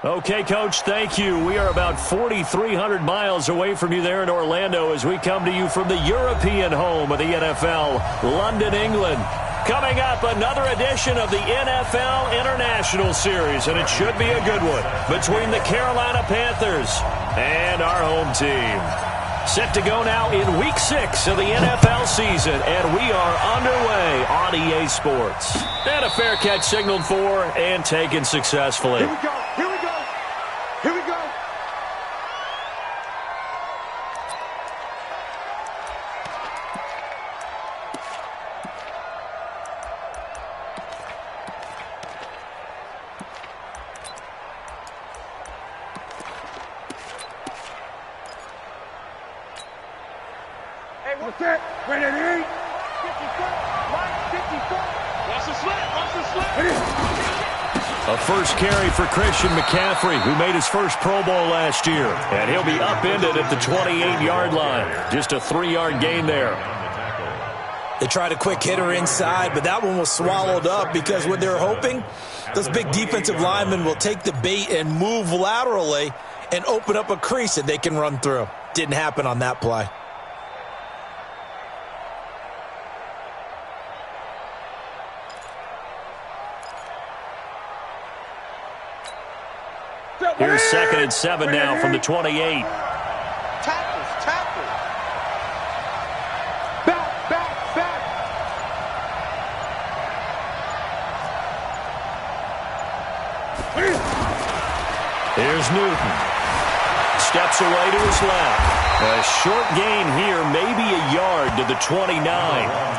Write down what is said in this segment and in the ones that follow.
Okay, Coach, thank you. We are about 4,300 miles away from you there in Orlando as we come to you from the European home of the NFL, London, England. Coming up, another edition of the NFL International Series, and it should be a good one, between the Carolina Panthers and our home team. Set to go now in Week 6 of the NFL season, and we are underway on EA Sports. And a fair catch signaled for and taken successfully. Here we go. Here we go. Here we go. Hey, what's that? Ready to eat? 54. Mike, 54. Watch the slip. Watch the slip. A first carry for Christian McCaffrey, who made his first Pro Bowl last year. And he'll be upended at the 28-yard line. Just a 3-yard gain there. They tried a quick hitter inside, but that one was swallowed up because what they're hoping, those big defensive linemen will take the bait and move laterally and open up a crease that they can run through. Didn't happen on that play. Here's 2nd and 7 now from the 28. Tackles, tackles. Back, back, back. Here's Newton. Steps away to his left. A short gain here, maybe a yard to the 29.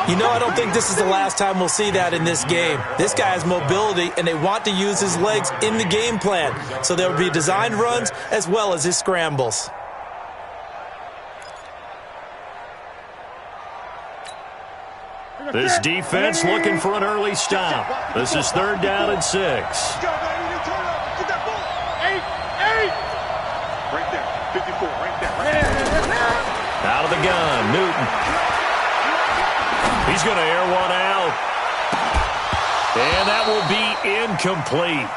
You know, I don't think this is the last time we'll see that in this game. This guy has mobility, and they want to use his legs in the game plan. So there will be designed runs as well as his scrambles. This defense looking for an early stop. This is 3rd down and 6. Get that ball. 8. Right there. 54. Right there. Right there. Out of the gun, Newton. He's going to air one out. And that will be incomplete.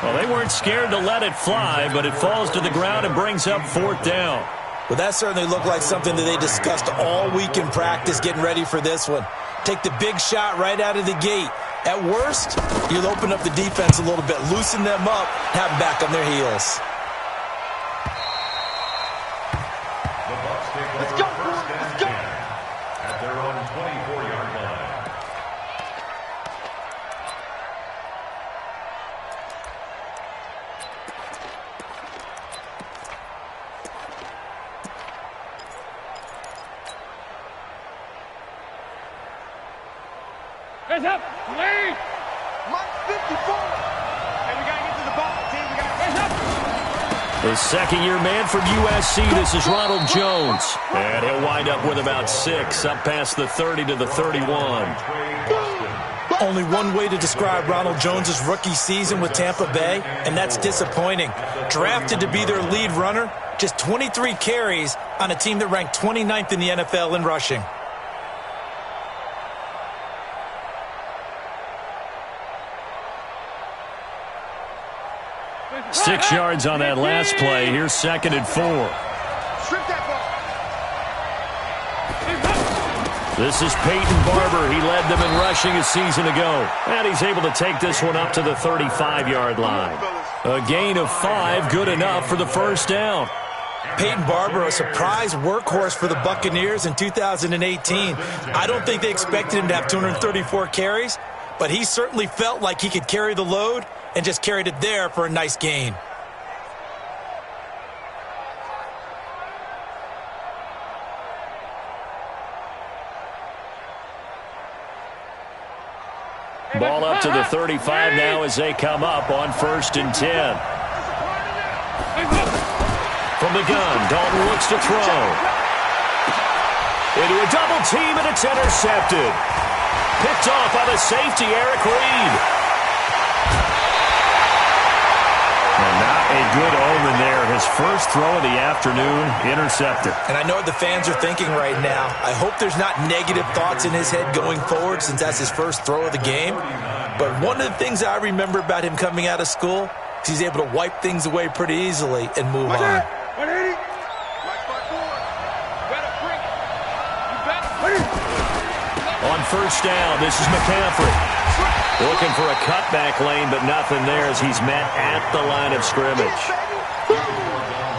Well, they weren't scared to let it fly, but it falls to the ground and brings up 4th down. Well, that certainly looked like something that they discussed all week in practice getting ready for this one. Take the big shot right out of the gate. At worst, you'll open up the defense a little bit, loosen them up, have them back on their heels. Let's go, boys. Let's go. At their own 24-yard line. Hands up. Lead. Mike, 54. Hey, we got to get to the ball, team. We got to hands up. The second-year man from USC, this is Ronald Jones. And he'll wind up with about 6, up past the 30 to the 31. Only one way to describe Ronald Jones' rookie season with Tampa Bay, and that's disappointing. Drafted to be their lead runner, just 23 carries on a team that ranked 29th in the NFL in rushing. Six yards on that last play. Here's 2nd and 4. Strip that ball. This is Peyton Barber. He led them in rushing a season ago. And he's able to take this one up to the 35-yard line. A gain of 5, good enough for the 1st down. Peyton Barber, a surprise workhorse for the Buccaneers in 2018. I don't think they expected him to have 234 carries, but he certainly felt like he could carry the load and just carried it there for a nice gain. Ball up to the 35 now as they come up on 1st and 10. From the gun, Dalton looks to throw. Into a double team, and it's intercepted. Picked off by the safety, Eric Reed. And not a good omen there. His first throw of the afternoon, intercepted. And I know what the fans are thinking right now. I hope there's not negative thoughts in his head going forward since that's his first throw of the game. But one of the things I remember about him coming out of school, He's able to wipe things away pretty easily and move on. 180. On first down, this is McCaffrey. Looking for a cutback lane, but nothing there as he's met at the line of scrimmage.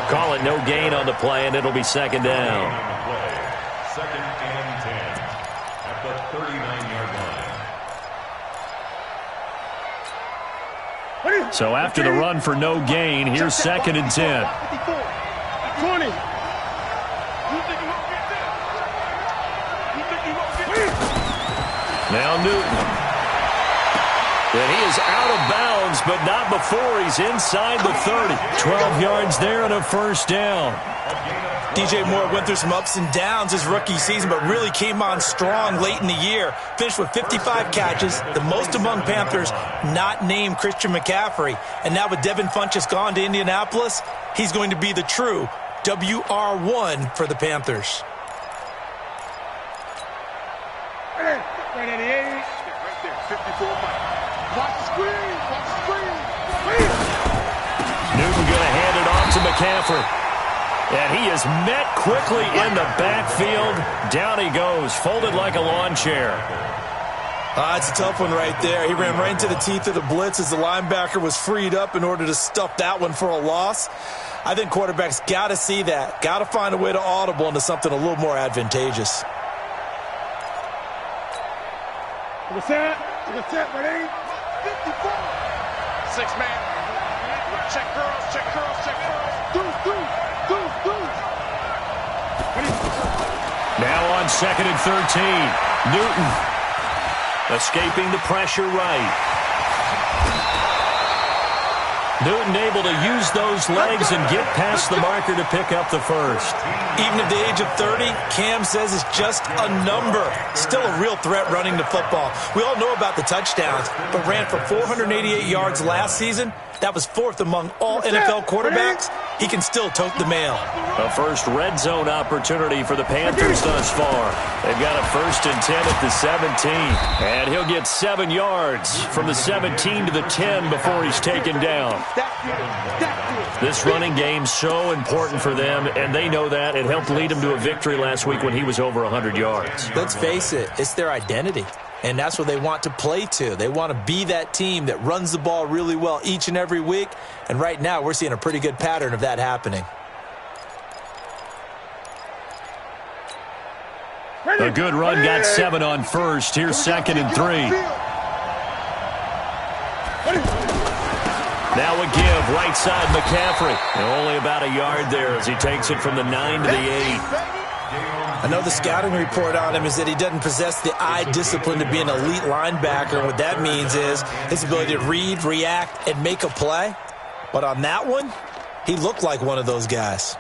Call it no gain on the play, and it'll be second down. Second and 10 at the 39-yard line. So after the run for no gain, here's second and 10. 20. Now Newton. And he is out of bounds, but not before he's inside the 30. 12 yards there and a first down. DJ Moore went through some ups and downs his rookie season, but really came on strong late in the year. Finished with 55 catches, the most among Panthers not named Christian McCaffrey. And now with Devin Funchess gone to Indianapolis, he's going to be the true WR1 for the Panthers. Right at the 80. Right there, 54. Watch the screen. Watch the screen. Newton going to hand it off to McCaffrey. And he is met quickly in the backfield. Down he goes, folded like a lawn chair. It's a tough one right there. He ran right into the teeth of the blitz as the linebacker was freed up in order to stuff that one for a loss. I think quarterbacks got to see that. Got to find a way to audible into something a little more advantageous. To the set, ready? 54. 6-man. Check curls, check curls, check curls. Deuce. Now on second and 13. Newton escaping the pressure right. Newton able to use those legs and get past the marker to pick up the first. Even at the age of 30, Cam says it's just a number. Still a real threat running the football. We all know about the touchdowns, but ran for 488 yards last season. That was fourth among all NFL quarterbacks. He can still tote the mail. A first red zone opportunity for the Panthers thus far. They've got a first and 10 at the 17. And he'll get 7 yards from the 17 to the 10 before he's taken down. This running game's so important for them, and they know that. It helped lead them to a victory last week when he was over 100 yards. Let's face it, it's their identity. And that's what they want to play to. They want to be that team that runs the ball really well each and every week. And right now, we're seeing a pretty good pattern of that happening. A good run got 7 on first. Here's second and 3. Now a give, right side McCaffrey. And only about a yard there as he takes it from the 9 to the 8. I know the scouting report on him is that he doesn't possess the eye discipline to be an elite linebacker. What that means is his ability to read, react, and make a play. But on that one, he looked like one of those guys.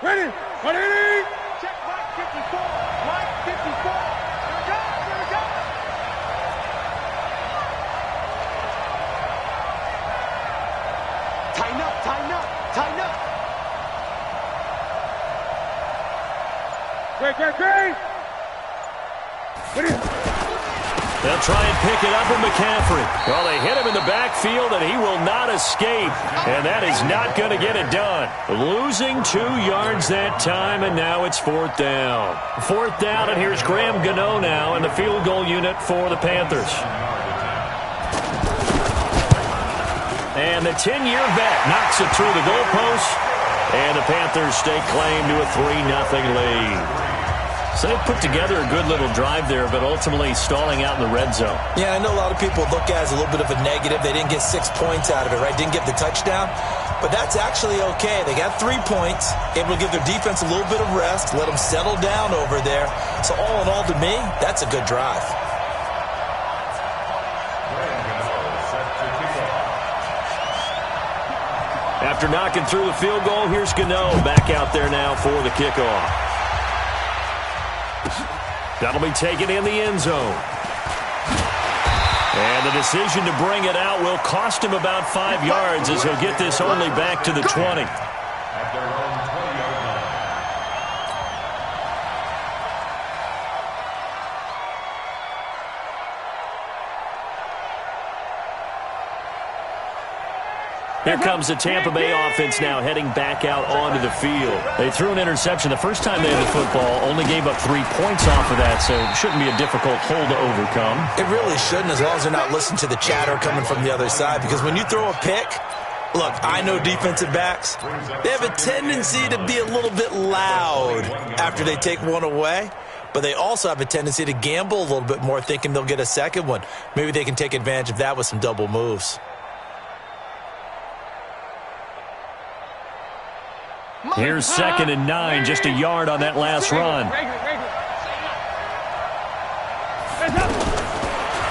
Ready? 180. Check right 54. Right 54. Here we go. Tighten up. Great. They'll try and pick it up with McCaffrey. Well, they hit him in the backfield, and he will not escape. And that is not going to get it done. Losing 2 yards that time, and now it's fourth down. Fourth down, and here's Graham Gano now in the field goal unit for the Panthers. And the 10-year vet knocks it through the goalpost, and the Panthers stake claim to a 3-0 lead. So they put together a good little drive there, but ultimately stalling out in the red zone. Yeah, I know a lot of people look at it as a little bit of a negative. They didn't get 6 points out of it, right? Didn't get the touchdown. But that's actually okay. They got 3 points, able to give their defense a little bit of rest, let them settle down over there. So all in all, to me, that's a good drive. After knocking through the field goal, here's Gano back out there now for the kickoff. That'll be taken in the end zone. And the decision to bring it out will cost him about 5 yards as he'll get this only back to the 20. At their own 20-yard line. Here comes the Tampa Bay offense now heading back out onto the field. They threw an interception the first time they had the football, only gave up 3 points off of that, so it shouldn't be a difficult hole to overcome. It really shouldn't, as long as they're not listening to the chatter coming from the other side, because when you throw a pick, look, I know defensive backs, they have a tendency to be a little bit loud after they take one away, but they also have a tendency to gamble a little bit more, thinking they'll get a second one. Maybe they can take advantage of that with some double moves. Here's 2nd and 9, just a yard on that last run.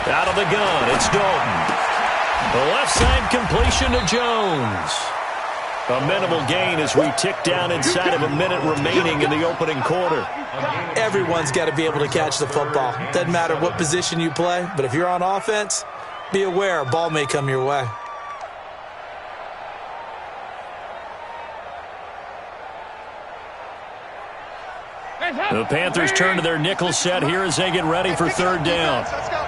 Out of the gun, it's Dalton. The left side completion to Jones. A minimal gain as we tick down inside of a minute remaining in the opening quarter. Everyone's got to be able to catch the football. Doesn't matter what position you play, but if you're on offense, be aware a ball may come your way. The Panthers turn to their nickel set here as they get ready for 3rd down. Let's go.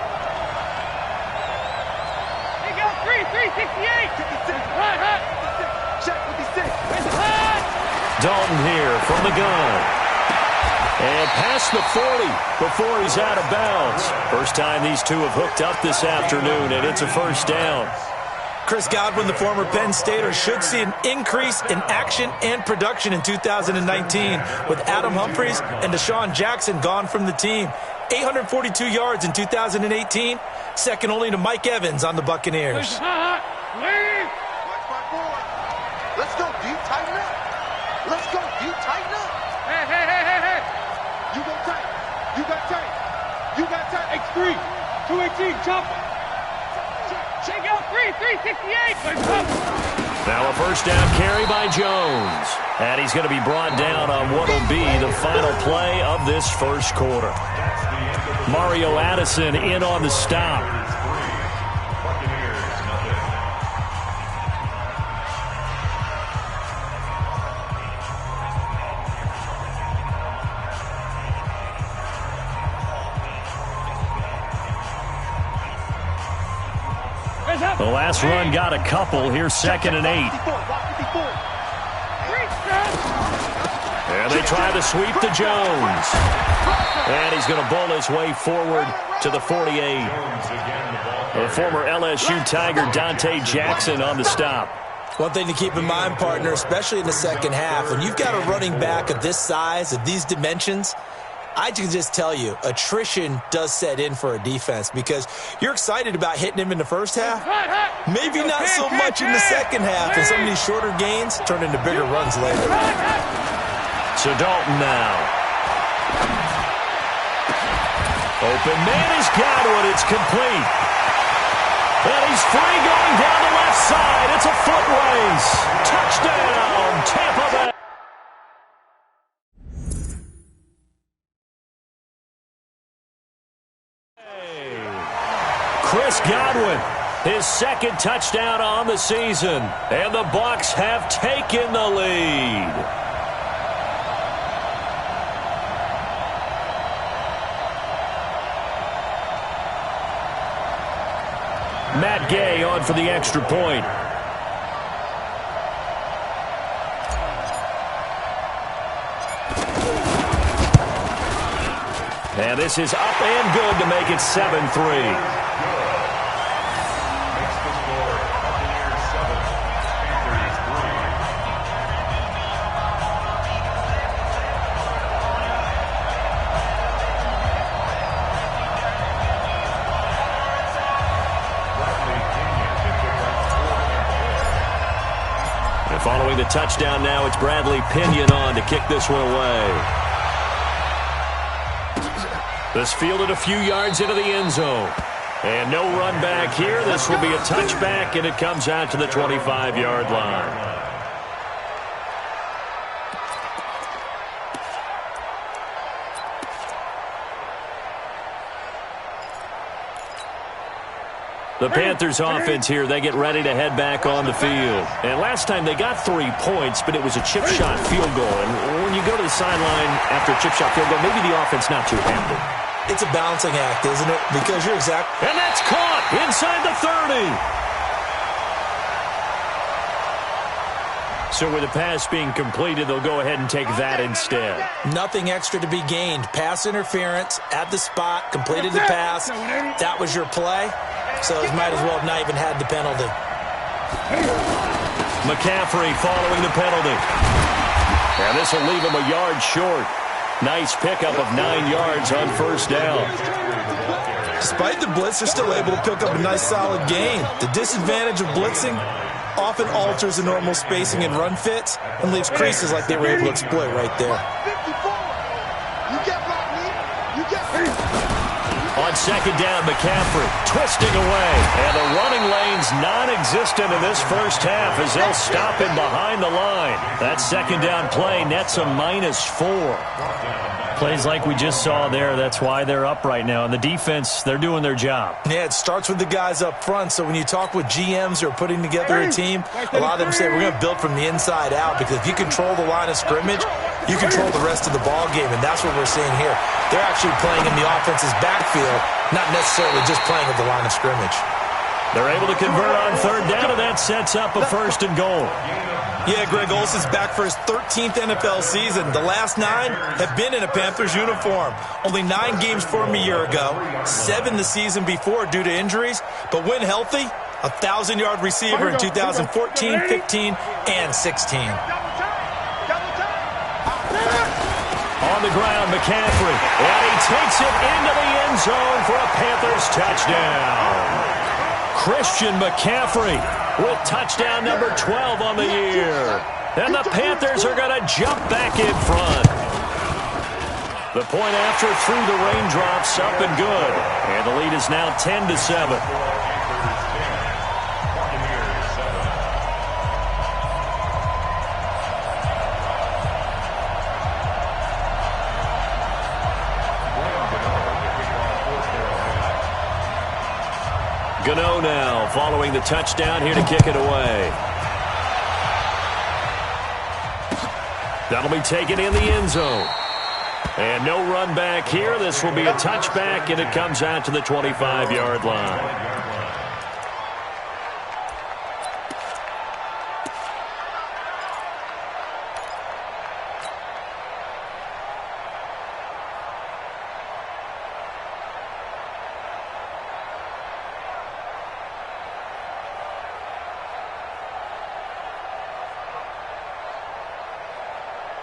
Here you go, 368. Check 56. Dalton here from the gun. And past the 40 before he's out of bounds. First time these two have hooked up this afternoon, and it's a 1st down. Chris Godwin, the former Penn Stater, should see an increase in action and production in 2019 with Adam Humphries and Deshaun Jackson gone from the team. 842 yards in 2018, second only to Mike Evans on the Buccaneers. Watch my board. Let's go, D. Tighten up. Let's go, D. Tighten up. Hey. You go tight. You got tight. You got tight. X3. 218. Chopper. Check out 368. Now a 1st down carry by Jones. And he's going to be brought down on what will be the final play of this 1st quarter. Mario Addison in on the stop. The last run got a couple. Here's 2nd and 8. And they try the sweep to Jones. And he's going to bowl his way forward to the 48. The former LSU Tiger Dante Jackson on the stop. One thing to keep in mind, partner, especially in the second half, when you've got a running back of this size, of these dimensions, I can just tell you, attrition does set in for a defense because you're excited about hitting him in the first half. Maybe not so much in the second half, and some of these shorter gains turn into bigger runs later. So Dalton now. Open man is Godwin. It's complete. And he's free going down the left side. It's a foot race. Touchdown, Tampa Bay. Chris Godwin, his 2nd touchdown on the season, and the Bucs have taken the lead. Matt Gay on for the extra point. And this is up and good to make it 7-3. Following the touchdown now, it's Bradley Pinion on to kick this one away. This fielded a few yards into the end zone. And no run back here. This will be a touchback, and it comes out to the 25-yard line. The Panthers offense here, they get ready to head back on the field. And last time they got 3 points, but it was a chip shot field goal. And when you go to the sideline after a chip shot field goal, maybe the offense not too happy. It's a balancing act, isn't it? Because you're exact. And that's caught inside the 30. So with the pass being completed, they'll go ahead and take that instead. Nothing extra to be gained. Pass interference at the spot, completed the pass. That was your play, so you might as well have not even had the penalty. McCaffrey following the penalty. And this will leave him a yard short. Nice pickup of 9 yards on first down. Despite the blitz, they're still able to pick up a nice solid gain. The disadvantage of blitzing often alters the normal spacing and run fits and leaves creases like they were able to exploit right there. On second down, McCaffrey twisting away. And the running lane's non-existent in this first half as they'll stop him behind the line. That second down play nets a -4. Plays like we just saw there. That's why they're up right now. And the defense, they're doing their job. Yeah, it starts with the guys up front. So when you talk with GMs who are putting together a team, a lot of them say we're going to build from the inside out, because if you control the line of scrimmage, you control the rest of the ball game, and that's what we're seeing here. They're actually playing in the offense's backfield, not necessarily just playing at the line of scrimmage. They're able to convert on third down, and that sets up a 1st and goal. Yeah, Greg Olsen's back for his 13th NFL season. The last 9 have been in a Panthers uniform. Only 9 games for him a year ago, 7 the season before due to injuries. But when healthy, a 1,000-yard receiver in 2014, 15, and 16. On the ground, McCaffrey. And he takes it into the end zone for a Panthers touchdown. Christian McCaffrey with touchdown number 12 on the year. And the Panthers are going to jump back in front. The point after through the raindrops, up and good. And the lead is now 10-7. Gano now following the touchdown here to kick it away. That'll be taken in the end zone. And no run back here. This will be a touchback, and it comes out to the 25-yard line.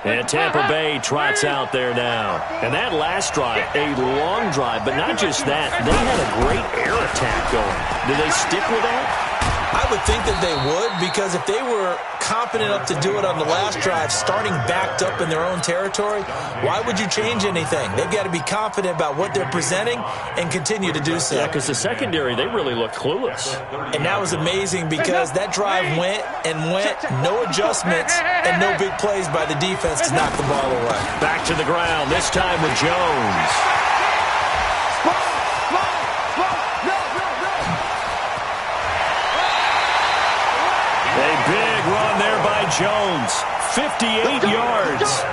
And Tampa Bay trots out there now. And that last drive, a long drive, but not just that. They had a great air attack going. Do they stick with that? I would think that they would, because if they were confident enough to do it on the last drive, starting backed up in their own territory, why would you change anything? They've got to be confident about what they're presenting and continue to do so. Yeah, because the secondary, they really look clueless. And that was amazing, because that drive went and went, no adjustments, and no big plays by the defense to knock the ball away. Back to the ground, this time with Jones. A big run there by Jones. 58 yards.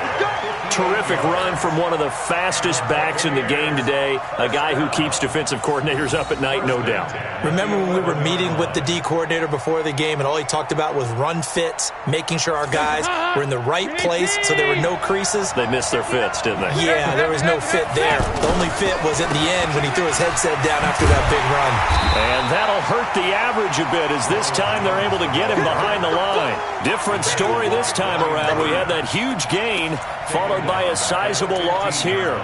Terrific run from one of the fastest backs in the game today. A guy who keeps defensive coordinators up at night, no doubt. Remember when we were meeting with the D coordinator before the game, and all he talked about was run fits, making sure our guys were in the right place so there were no creases? They missed their fits, didn't they? Yeah, there was no fit there. The only fit was at the end when he threw his headset down after that big run. And that'll hurt the average a bit, as this time they're able to get him behind the line. Different story this time around. We had that huge gain followed by a sizable loss here.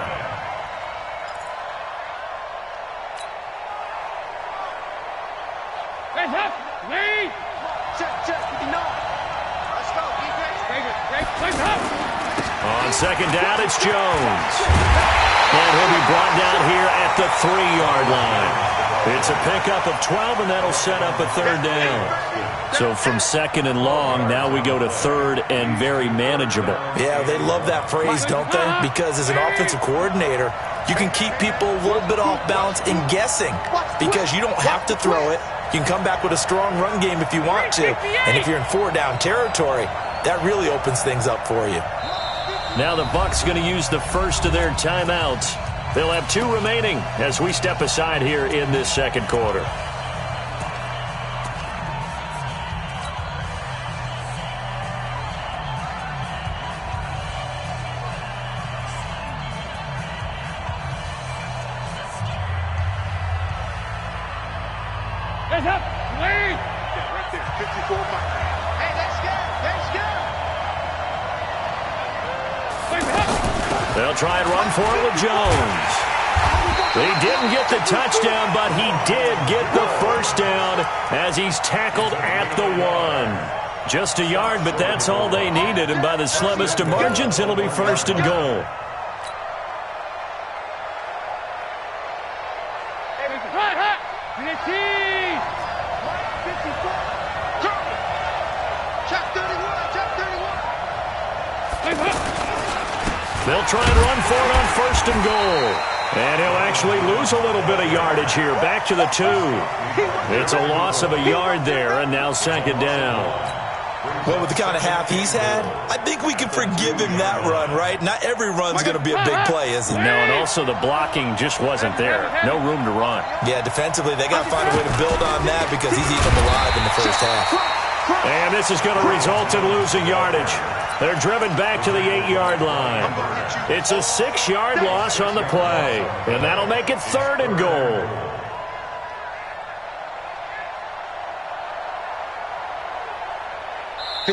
On second down, it's Jones. And he'll be brought down here at the 3-yard line. It's a pickup of 12, and that'll set up a third down. So from second and long, now we go to third and very manageable. Yeah, they love that phrase, don't they? Because as an offensive coordinator, you can keep people a little bit off balance in guessing, because you don't have to throw it. You can come back with a strong run game if you want to. And if you're in 4-down territory, that really opens things up for you. Now the Bucs going to use the first of their timeouts. They'll have 2 remaining as we step aside here in this second quarter. Hands up. Wait. Yeah, right there. 54 miles. Hey, let's go. Let's go. They'll try and run for it with Jones. He didn't get the touchdown, but he did get the first down as he's tackled at the 1. Just a yard, but that's all they needed, and by the slimmest of margins, it'll be first and goal. They'll try and run for it on first and goal. And he'll actually lose a little bit of yardage here. Back to the 2. It's a loss of a yard there, and now second down. Well, with the kind of half he's had, I think we can forgive him that run, right? Not every run's going to be a big play, is it? No, and also the blocking just wasn't there. No room to run. Yeah, defensively, they got to find a way to build on that because he's eating them alive in the first half. And this is going to result in losing yardage. They're driven back to the 8-yard line. It's a 6-yard loss on the play, and that'll make it third and goal.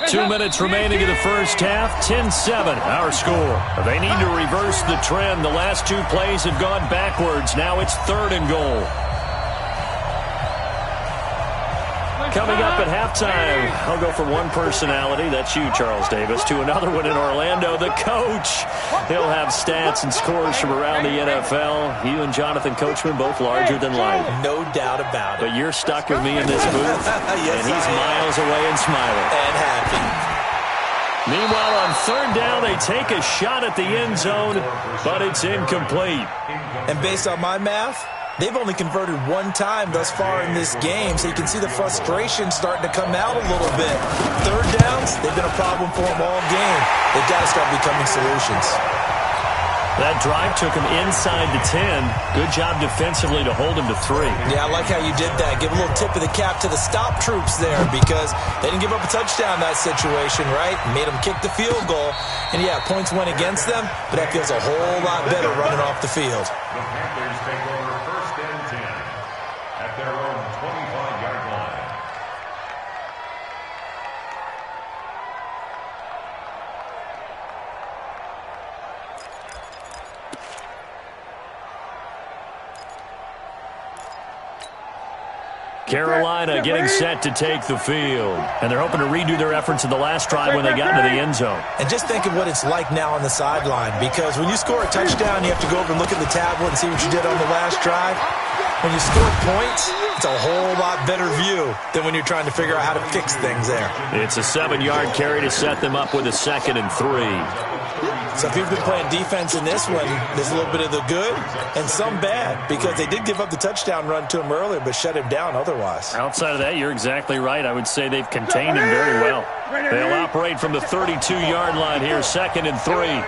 Two minutes remaining in the first half, 10-7, our score. They need to reverse the trend. The last 2 plays have gone backwards. Now it's third and goal. Coming up at halftime, I'll go from one personality, that's you, Charles Davis, to another one in Orlando, the coach. He'll have stats and scores from around the NFL. You and Jonathan Coachman, both larger than life. No doubt about it. But you're stuck with me in this booth, yes, and he's miles away and smiling. And happy. Meanwhile, on third down, they take a shot at the end zone, but it's incomplete. And based on my math, they've only converted 1 time thus far in this game, so you can see the frustration starting to come out a little bit. Third downs, they've been a problem for them all game. They've got to start becoming solutions. That drive took him inside the 10. Good job defensively to hold him to 3. Yeah, I like how you did that. Give a little tip of the cap to the stop troops there because they didn't give up a touchdown in that situation, right? Made them kick the field goal. And, yeah, points went against them, but that feels a whole lot better running off the field. The Panthers take over first and 10 at their own 25-yard line. Carolina getting set to take the field. And they're hoping to redo their efforts in the last drive when they got into the end zone. And just think of what it's like now on the sideline, because when you score a touchdown, you have to go over and look at the tablet and see what you did on the last drive. When you score points, it's a whole lot better view than when you're trying to figure out how to fix things there. It's a 7-yard carry to set them up with a 2nd and 3. So if you've been playing defense in this one, there's a little bit of the good and some bad, because they did give up the touchdown run to him earlier but shut him down otherwise. Outside of that, you're exactly right. I would say they've contained him very well. They'll operate from the 32-yard line here, 2nd and 3.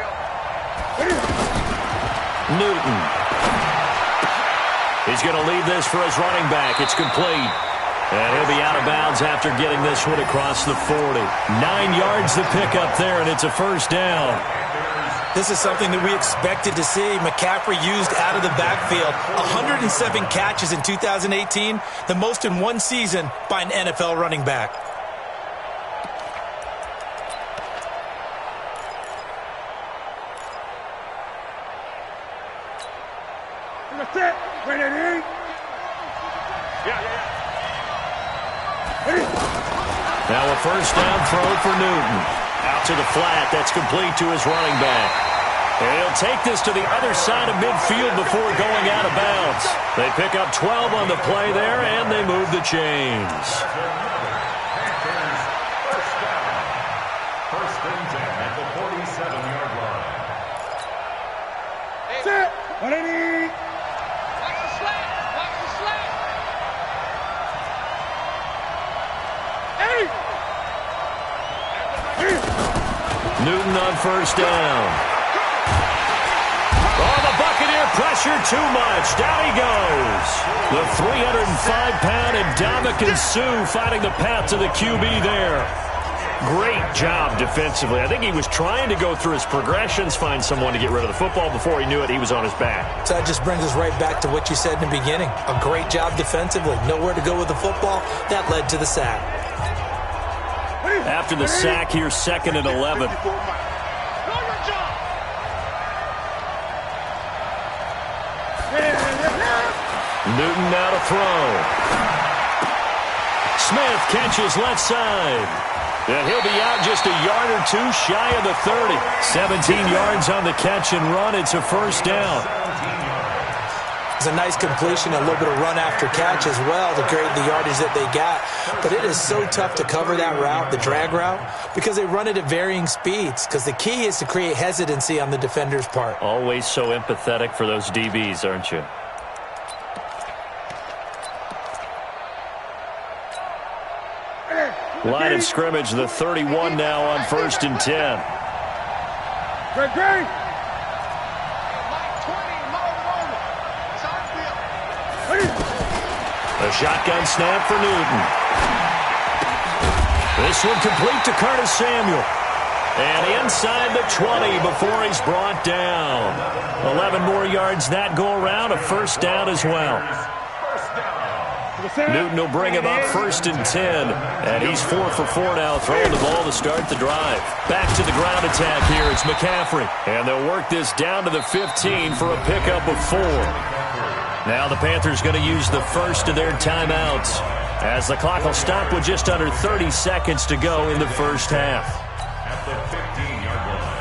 Newton. He's going to lead this for his running back. It's complete. And he'll be out of bounds after getting this one across the 40. 9 yards to pick up there, and it's a first down. This is something that we expected to see. McCaffrey used out of the backfield. 107 catches in 2018, the most in one season by an NFL running back. Now a first down throw for Newton. Out to the flat. That's complete to his running back. And he'll take this to the other side of midfield before going out of bounds. They pick up 12 on the play there, and they move the chains. First and 10 at the 47-yard line. Set. What do you need? Watch the slant. Watch the slant. Newton on first down. Oh, the Buccaneer pressure too much. Down he goes. The 305-pound Ndamukong Suh finding the path to the QB there. Great job defensively. I think he was trying to go through his progressions, find someone to get rid of the football. Before he knew it, he was on his back. So that just brings us right back to what you said in the beginning. A great job defensively. Nowhere to go with the football. That led to the sack. After the sack, here's 2nd and 11. Newton now to throw. Smith catches left side. And he'll be out just a yard or two shy of the 30. 17 yards on the catch and run. It's a first down. It's a nice completion, a little bit of run after catch as well to create the yardage that they got. But it is so tough to cover that route, the drag route, because they run it at varying speeds. Because the key is to create hesitancy on the defender's part. Always so empathetic for those DBs, aren't you? Line of scrimmage, the 31 now on 1st and 10. A shotgun snap for Newton. This one complete to Curtis Samuel. And inside the 20 before he's brought down. 11 more yards that go around, a first down as well. Newton will bring him up 1st and 10. And he's 4 for 4 now, throwing the ball to start the drive. Back to the ground attack here. It's McCaffrey. And they'll work this down to the 15 for a pickup of 4. Now the Panthers going to use the first of their timeouts, as the clock will stop with just under 30 seconds to go in the first half. At the 15-yard line.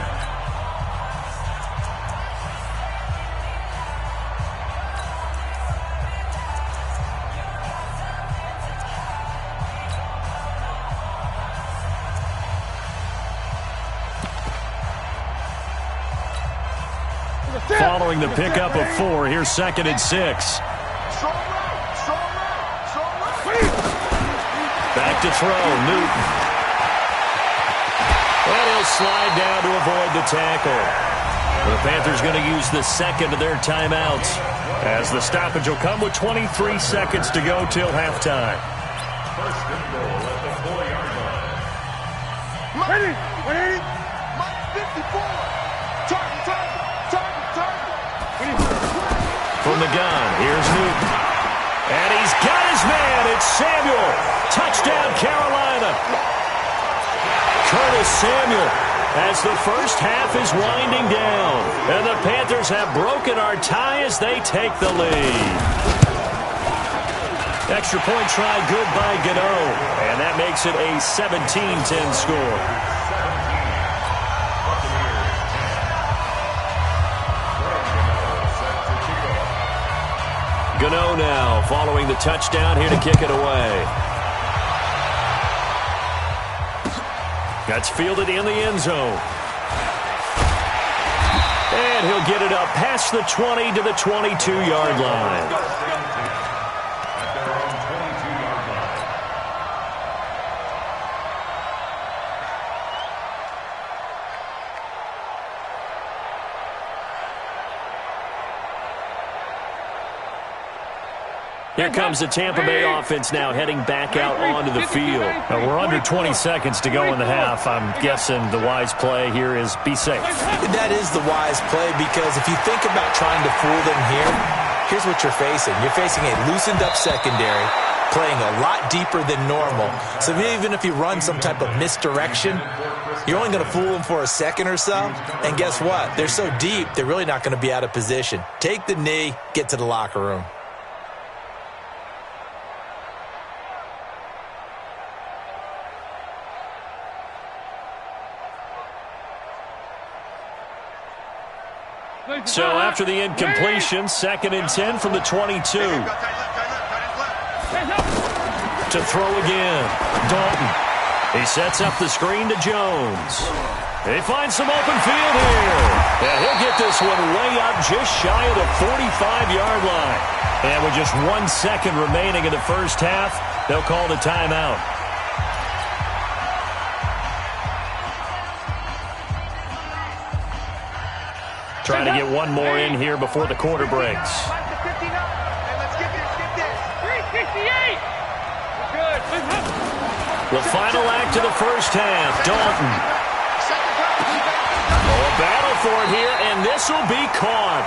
Following the pickup of 4, here's 2nd and 6. Back to throw, Newton. And he'll slide down to avoid the tackle. The Panthers going to use the second of their timeouts, as the stoppage will come with 23 seconds to go till halftime. First and goal at the 4-yard line. Ready? Mike 54. Target. From the gun, here's Newton. And he's got his man. It's Samuel. Touchdown, Carolina. Curtis Samuel, as the first half is winding down. And the Panthers have broken our tie as they take the lead. Extra point try good by Gano. And that makes it a 17-10 score. Gano now following the touchdown here to kick it away. That's fielded in the end zone. And he'll get it up past the 20 to the 22-yard line. At their own 22-yard line. Here comes the Tampa Bay offense now heading back out onto the field. Now we're under 20 seconds to go in the half. I'm guessing the wise play here is be safe. That is the wise play, because if you think about trying to fool them here, here's what you're facing. You're facing a loosened up secondary, playing a lot deeper than normal. So even if you run some type of misdirection, you're only going to fool them for a second or so. And guess what? They're so deep, they're really not going to be out of position. Take the knee, get to the locker room. So after the incompletion, 2nd and 10 from the 22. To throw again, Dalton. He sets up the screen to Jones. He finds some open field here. And he'll get this one way up just shy of the 45-yard line. And with just 1 second remaining in the first half, they'll call the timeout. Trying to get one more in here before the quarter breaks. The final act of the first half. Dalton. Oh, a battle for it here, and this will be caught.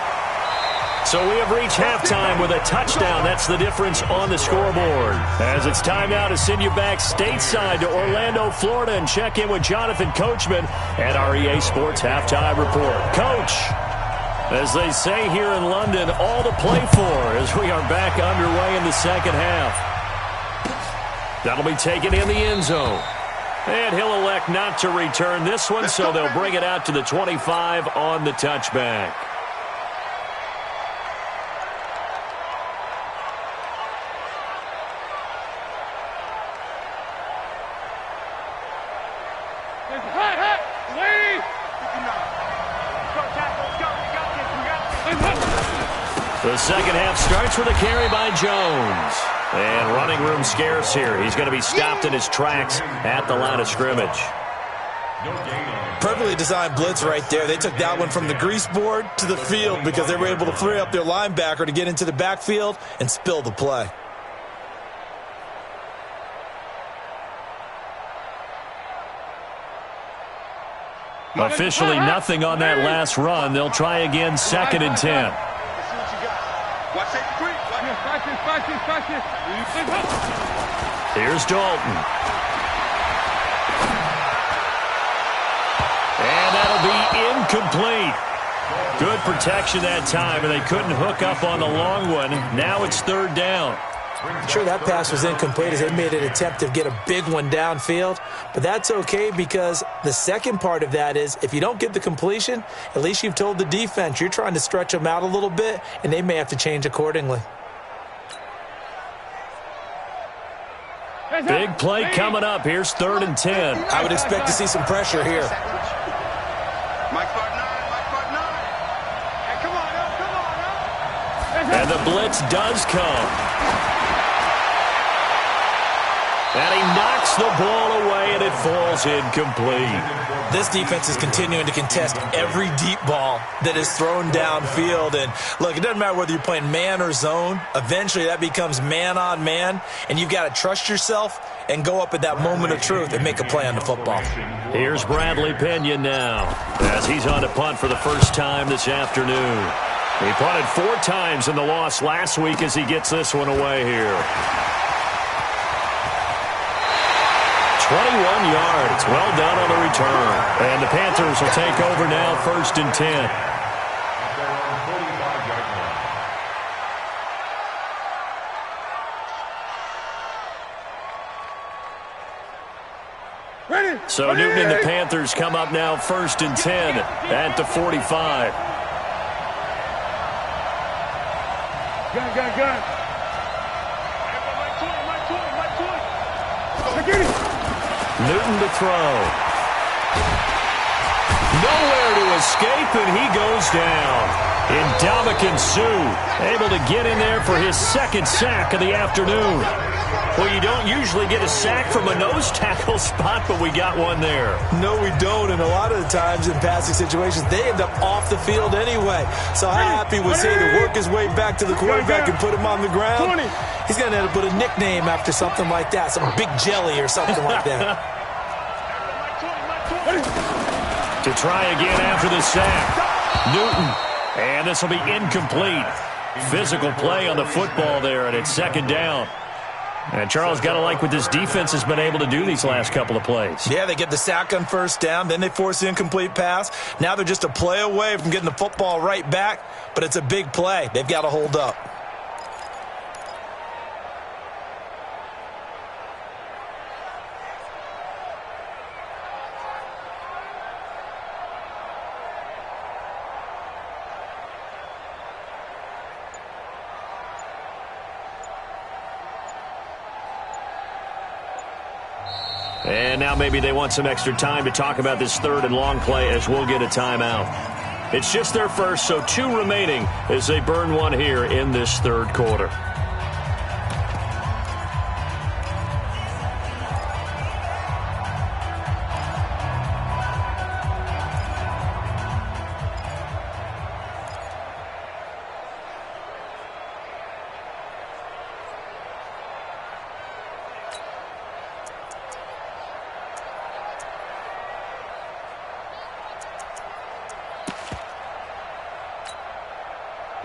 So we have reached halftime with a touchdown. That's the difference on the scoreboard. As it's time now to send you back stateside to Orlando, Florida, and check in with Jonathan Coachman at our EA Sports Halftime Report. Coach, as they say here in London, all to play for as we are back underway in the second half. That'll be taken in the end zone. And he'll elect not to return this one, so they'll bring it out to the 25 on the touchback. The second half starts with a carry by Jones. And running room scarce here. He's going to be stopped in his tracks at the line of scrimmage. Perfectly designed blitz right there. They took that one from the grease board to the field because they were able to free up their linebacker to get into the backfield and spill the play. Officially nothing on that last run. They'll try again, 2nd and 10. Here's Dalton. And that'll be incomplete. Good protection that time, and they couldn't hook up on the long one. Now it's 3rd down. I'm sure that pass was incomplete as they made an attempt to get a big one downfield. But that's okay because the second part of that is if you don't get the completion, at least you've told the defense you're trying to stretch them out a little bit, and they may have to change accordingly. Big play coming up. Here's 3rd and 10. I would expect to see some pressure here. And the blitz does come. And he knocks the ball away, and it falls incomplete. This defense is continuing to contest every deep ball that is thrown downfield. And, look, it doesn't matter whether you're playing man or zone. Eventually, that becomes man-on-man, and you've got to trust yourself and go up at that moment of truth and make a play on the football. Here's Bradley Pena now as he's on to punt for the first time this afternoon. He punted 4 times in the loss last week as he gets this one away here. 21 yards. Well done on the return. And the Panthers will take over now, 1st and 10. So Newton and the Panthers come up now, 1st and 10 at the 45. Gun. Newton to throw. Nowhere to escape, and he goes down. Ndamukong Suh able to get in there for his 2nd sack of the afternoon. Well, you don't usually get a sack from a nose tackle spot, but we got one there. No, we don't, and a lot of the times in passing situations, they end up off the field anyway. So how happy was he to work his way back to the quarterback and put him on the ground? He's going to end up with a nickname after something like that, some Big Jelly or something like that. To try again after the sack. Newton. And this will be incomplete. Physical play on the football there, and it's 2nd down. And Charles, got to like what this defense has been able to do these last couple of plays. Yeah, they get the sack on 1st down, then they force the incomplete pass. Now they're just a play away from getting the football right back, but it's a big play. They've got to hold up. And now maybe they want some extra time to talk about this 3rd and long play as we'll get a timeout. It's just their first, so 2 remaining as they burn one here in this 3rd quarter.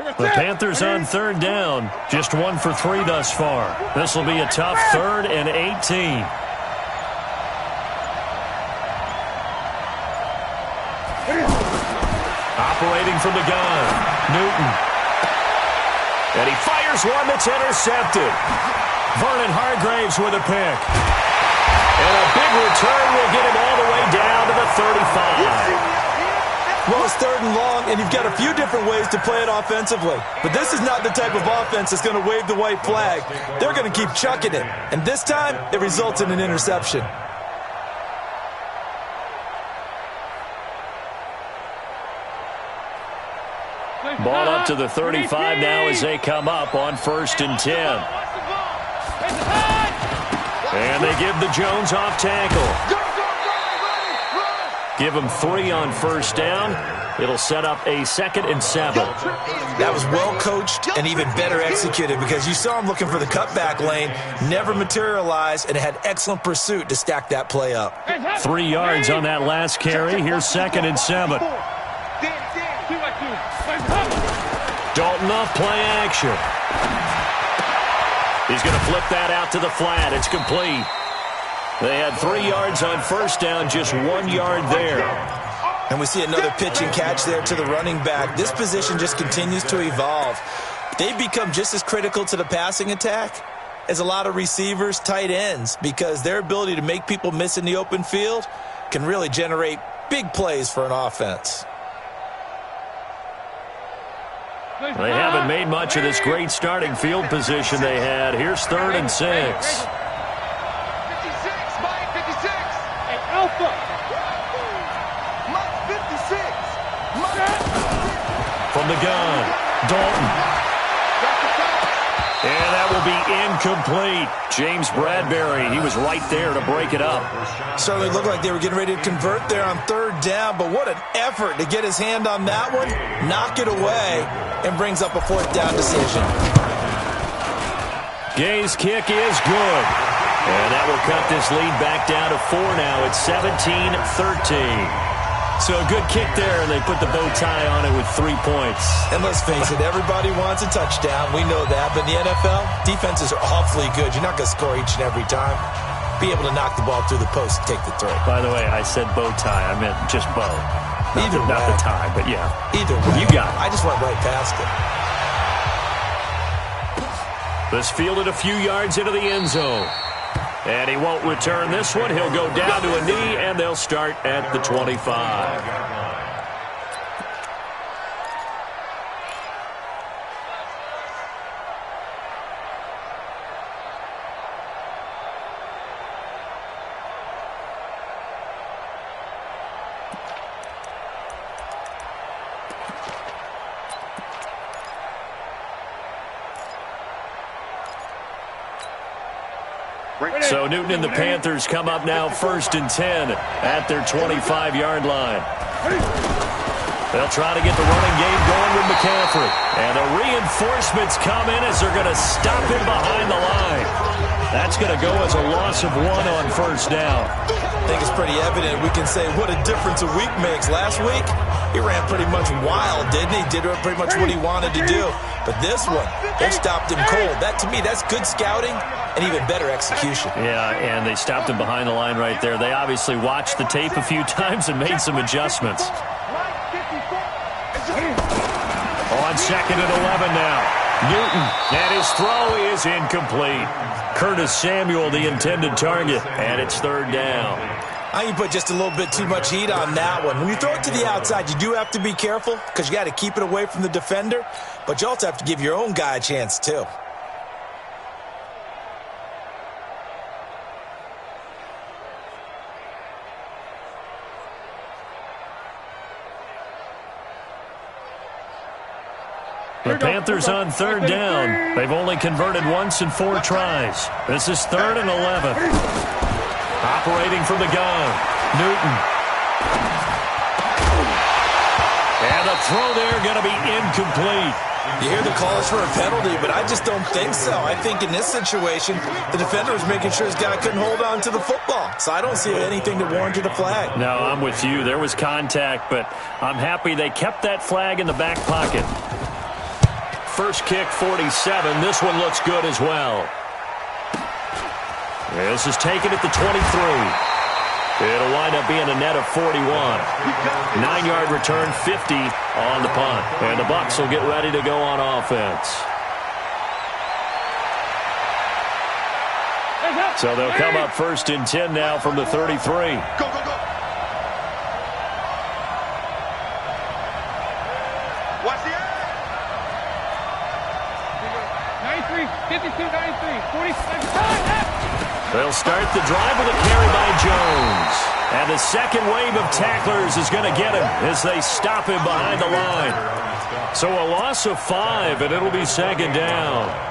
The Panthers on third down. Just 1 for 3 thus far. This will be a tough 3rd and 18. Operating from the gun, Newton. And he fires one that's intercepted. Vernon Hargraves with a pick. And a big return will get him all the way down to the 35. Well, it's 3rd and long, and you've got a few different ways to play it offensively. But this is not the type of offense that's going to wave the white flag. They're going to keep chucking it. And this time, it results in an interception. Ball up to the 35 now as they come up on 1st and 10. And they give the Jones off tackle. Give him 3 on 1st down. It'll set up a 2nd and 7. That was well coached and even better executed because you saw him looking for the cutback lane, never materialized, and had excellent pursuit to stack that play up. 3 yards on that last carry. Here's 2nd and 7. Dalton off play action. He's going to flip that out to the flat. It's complete. They had 3 yards on 1st down, just 1 yard there. And we see another pitch and catch there to the running back. This position just continues to evolve. They've become just as critical to the passing attack as a lot of receivers, tight ends, because their ability to make people miss in the open field can really generate big plays for an offense. They haven't made much of this great starting field position they had. Here's 3rd and 6. From the gun, Dalton. And that will be incomplete. James Bradbury, he was right there to break it up. Certainly looked like they were getting ready to convert there on 3rd down, but what an effort to get his hand on that one, knock it away, and brings up a 4th down decision. Gay's kick is good. And that will cut this lead back down to 4 now. It's 17-13. So a good kick there, and they put the bow tie on it with 3 points. And let's face it, everybody wants a touchdown. We know that. But in the NFL, defenses are awfully good. You're not going to score each and every time. Be able to knock the ball through the post and take the throw. By the way, I said bow tie. I meant just bow. Not the tie, but yeah. Either way. You got it. I just went right past it. This fielded a few yards into the end zone. And he won't return this one. He'll go down to a knee, and they'll start at the 25. So Newton and the Panthers come up now 1st and 10 at their 25-yard line. They'll try to get the running game going with McCaffrey. And the reinforcements come in as they're going to stop him behind the line. That's going to go as a loss of 1 on 1st down. I think it's pretty evident. We can say what a difference a week makes. Last week, he ran pretty much wild, didn't he? Did pretty much what he wanted to do. But this one, they stopped him cold. That, to me, that's good scouting and even better execution. Yeah, and they stopped him behind the line right there. They obviously watched the tape a few times and made some adjustments. On 2nd and 11 now. Newton, and his throw is incomplete. Curtis Samuel, the intended target, and it's 3rd down. I think you put just a little bit too much heat on that one. When you throw it to the outside, you do have to be careful because you got to keep it away from the defender, but you also have to give your own guy a chance too. The Panthers on 3rd down. They've only converted once in 4 tries. This is 3rd and 11. Operating from the gun, Newton. And the throw there going to be incomplete. You hear the calls for a penalty, but I just don't think so. I think in this situation, the defender was making sure his guy couldn't hold on to the football. So I don't see anything to warrant a flag. No, I'm with you. There was contact, but I'm happy they kept that flag in the back pocket. first kick 47. This one looks good as well. This is taken at the 23. It'll wind up being a net of 41. 9-yard return, 50 on the punt. And the Bucs will get ready to go on offense. So they'll come up 1st and 10 now from the 33. Go, go, go. Watch the eye. 93, 52, 93, 45. They'll start the drive with a carry by Jones. And the second wave of tacklers is going to get him as they stop him behind the line. So a loss of 5, and it'll be 2nd down.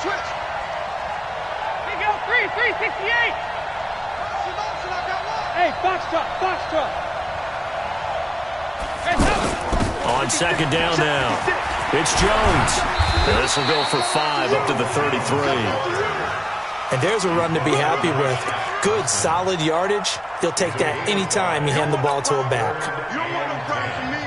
Switch. Hey, go, 368. Motion, I got one. Hey, box truck. Hey, on 2nd down now, it's Jones. This will go for 5 up to the 33. And there's a run to be happy with. Good, solid yardage. He'll take that anytime you hand the ball to a back. You don't want no problems from me.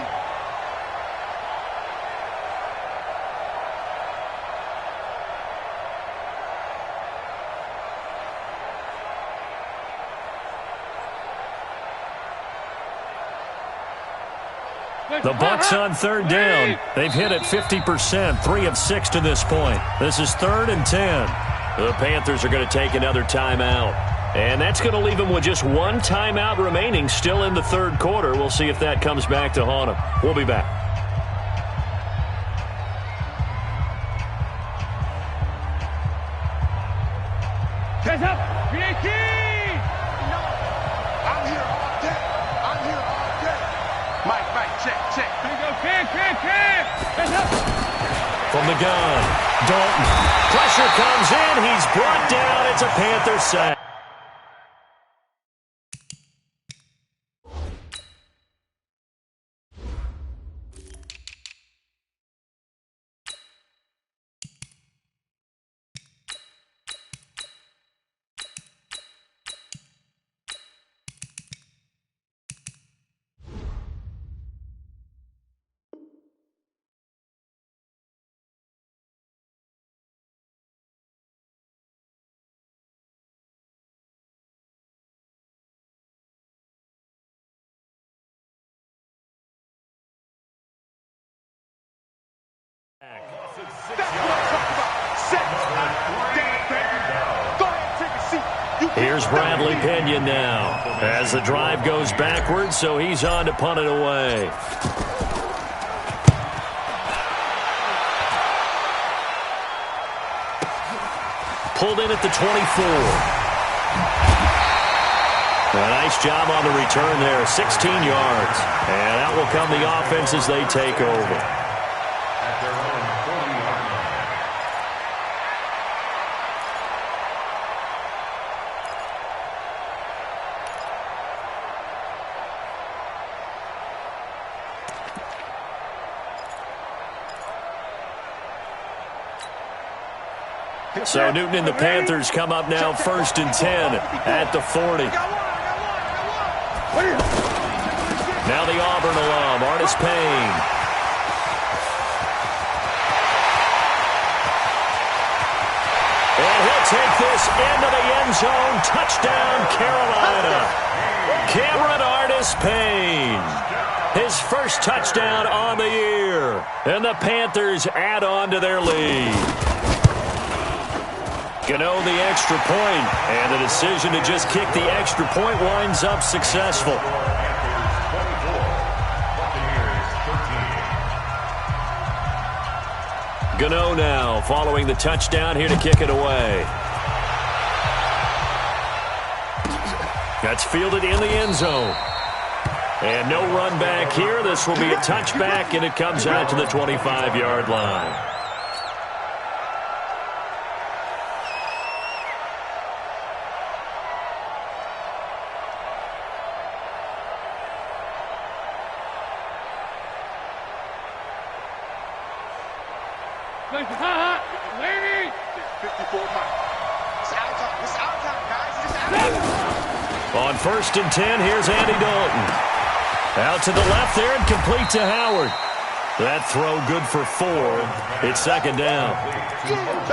The Bucs on 3rd down. They've hit it 50%, 3 of 6 to this point. This is 3rd and 10. The Panthers are going to take another timeout. And that's going to leave them with just 1 timeout remaining still in the 3rd quarter. We'll see if that comes back to haunt them. We'll be back. Hands up, 318. I'm here all day. Mike, check. Here we go, clear. Hands up. From the gun, Dalton. Pressure comes in. He's brought down. It's a Panther sack. Here's Bradley Pinion now as the drive goes backwards, so he's on to punt it away. Pulled in at the 24. A nice job on the return there, 16 yards. And out will come the offense as they take over. So Newton and the Panthers come up now 1st and 10 at the 40. Now the Auburn alum, Artis Payne. And he'll take this into the end zone. Touchdown, Carolina. Cameron Artis Payne. His first touchdown on the year. And the Panthers add on to their lead. Gano the extra point, and the decision to just kick the extra point winds up successful. Gano now following the touchdown here to kick it away. That's fielded in the end zone. And no run back here. This will be a touchback, and it comes out to the 25-yard line. Lady! 54 miles. It's our time. It's our time, guys. It's our time. On 1st and 10, here's Andy Dalton. Out to the left there and complete to Howard. That throw good for 4. It's 2nd down.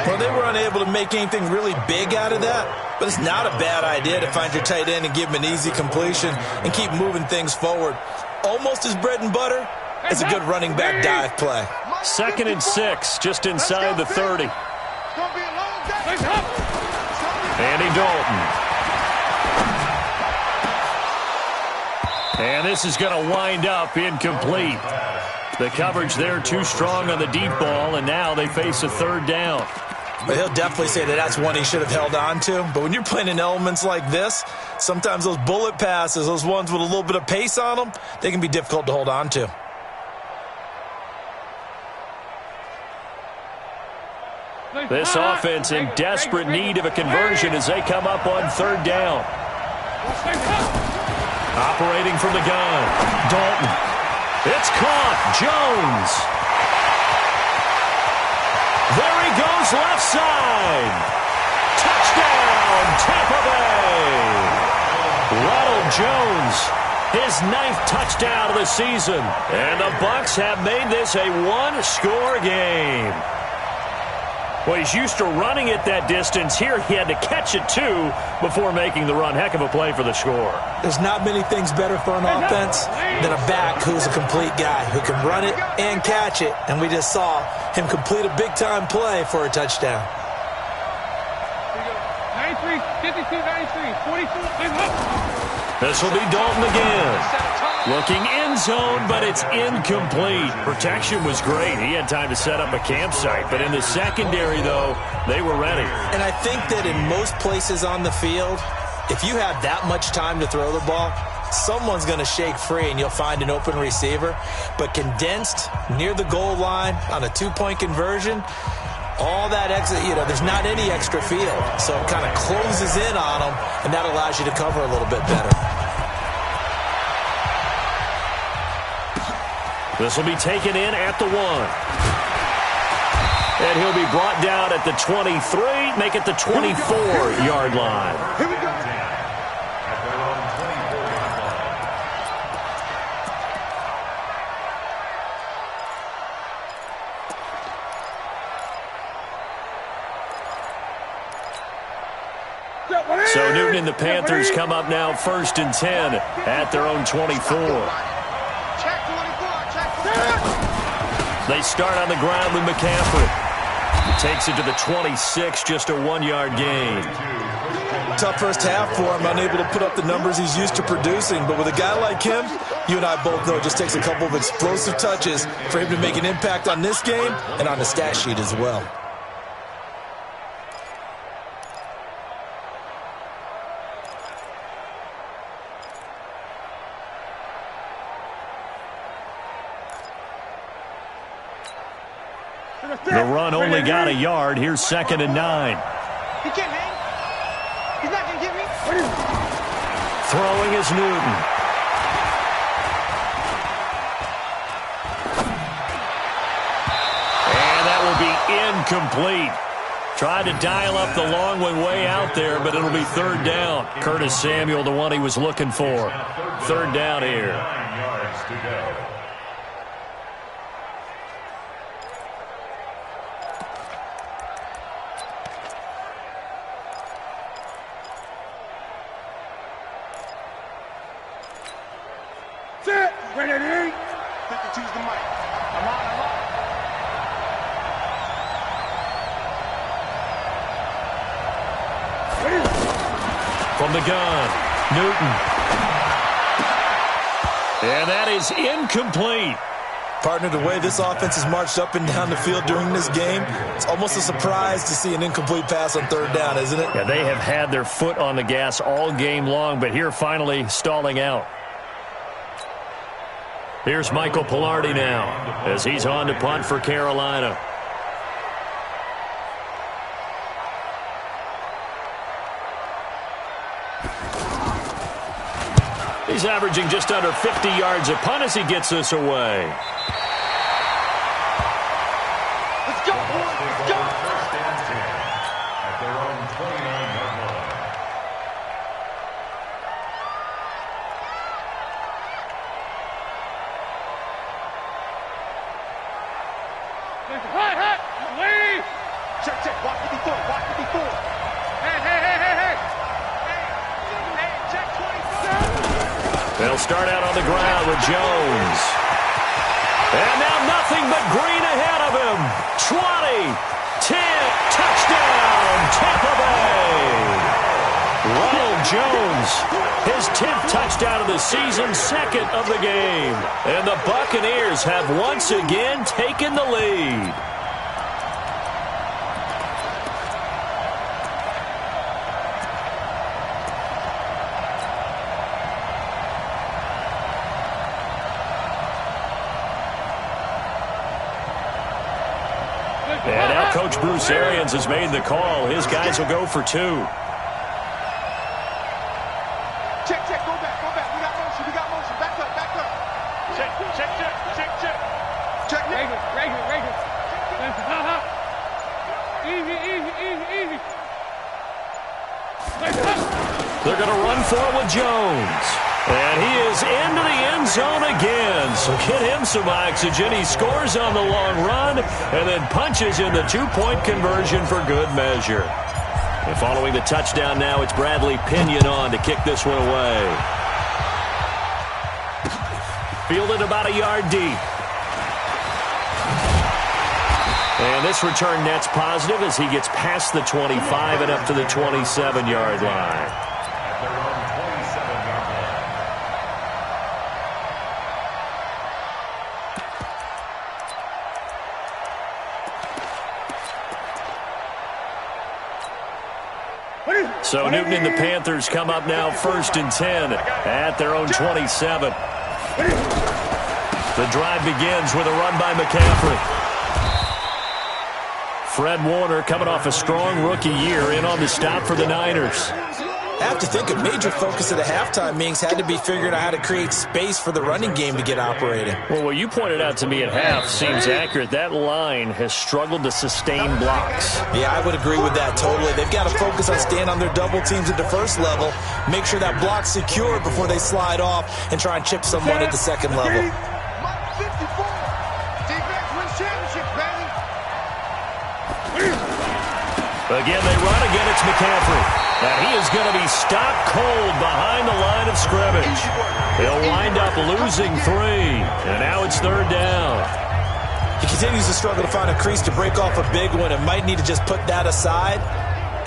Well, they were unable to make anything really big out of that, but it's not a bad idea to find your tight end and give him an easy completion and keep moving things forward. Almost his bread and butter is a good running back dive play. 2nd and 6, just inside the 30. It's going to be a long day. Andy Dalton. And this is going to wind up incomplete. The coverage there too strong on the deep ball, and now they face a 3rd down. But he'll definitely say that that's one he should have held on to. But when you're playing in elements like this, sometimes those bullet passes, those ones with a little bit of pace on them, they can be difficult to hold on to. This offense in desperate need of a conversion as they come up on 3rd down. Operating from the gun, Dalton. It's caught. Jones. There he goes, left side. Touchdown, Tampa Bay. Ronald Jones, his 9th touchdown of the season. And the Bucs have made this a 1-score game. Well, he's used to running it that distance. Here he had to catch it, too, before making the run. Heck of a play for the score. There's not many things better for an offense than a back who's a complete guy who can run it and catch it. And we just saw him complete a big-time play for a touchdown. 93, 52, 93, 44. This will be Dalton again. Looking end zone, but it's incomplete. Protection was great. He had time to set up a campsite. But in the secondary, though, they were ready. And I think that in most places on the field, if you have that much time to throw the ball, someone's going to shake free and you'll find an open receiver. But condensed near the goal line on a 2-point conversion, all that extra, there's not any extra field. So it kind of closes in on them, and that allows you to cover a little bit better. This will be taken in at the 1. And he'll be brought down at the 23, make it the 24-yard line. Here we go. At their own 24-yard line. So Newton and the Panthers come up now 1st and 10 at their own 24. They start on the ground with McCaffrey. He takes it to the 26, just a 1-yard gain. Tough first half for him, unable to put up the numbers he's used to producing. But with a guy like him, you and I both know it just takes a couple of explosive touches for him to make an impact on this game and on the stat sheet as well. The run only got a yard. Here's 2nd and 9. He can't hang. He's not going to get me. Throwing is Newton. And that will be incomplete. Tried to dial up the long one way out there, but it'll be 3rd down. Curtis Samuel, the one he was looking for. 3rd down here. 9 yards to go. Ready, 52's the mic. I'm on. From the gun, Newton. And that is incomplete. Partner, the way this offense has marched up and down the field during this game, it's almost a surprise to see an incomplete pass on 3rd down, isn't it? Yeah, they have had their foot on the gas all game long, but here finally stalling out. Here's Michael Pilardi now as he's on to punt for Carolina. He's averaging just under 50 yards a punt as he gets this away. Let's go, boys. own 29-yard line. Check, check. Watch 54. Watch 54. Hey. Check 27. They'll start out on the ground with Jones. And now nothing but green ahead of him. 20, 10, touchdown, Tampa Bay. Ronald Jones, his 10th touchdown of the season, second of the game. And the Buccaneers have once again taken the lead. And now Coach Bruce Arians has made the call. His guys will go for 2. Check, check. Go back. We got motion. Back up. Check. Check. Regular. Easy. They're going to run for it with Jones. And he is into the end zone again. So get him some oxygen. He scores on the long run and then punches in the 2-point conversion for good measure. And following the touchdown now, it's Bradley Pinion on to kick this one away. Fielded about a yard deep. And this return net's positive as he gets past the 25 and up to the 27-yard line. At their own 27-yard line. So Newton and the Panthers come up now 1st and 10 at their own 27. The drive begins with a run by McCaffrey. Fred Warner coming off a strong rookie year in on the stop for the Niners. I have to think a major focus at the halftime meetings had to be figuring out how to create space for the running game to get operating. Well, what you pointed out to me at half seems accurate. That line has struggled to sustain blocks. Yeah, I would agree with that totally. They've got to focus on staying on their double teams at the first level, make sure that block's secure before they slide off and try and chip someone at the second level. Mike 54. Defense wins championships, baby. Again, they run. Again, it's McCaffrey. And he is going to be stopped cold behind the line of scrimmage. They'll wind up losing 3. And now it's 3rd down. He continues to struggle to find a crease to break off a big one and might need to just put that aside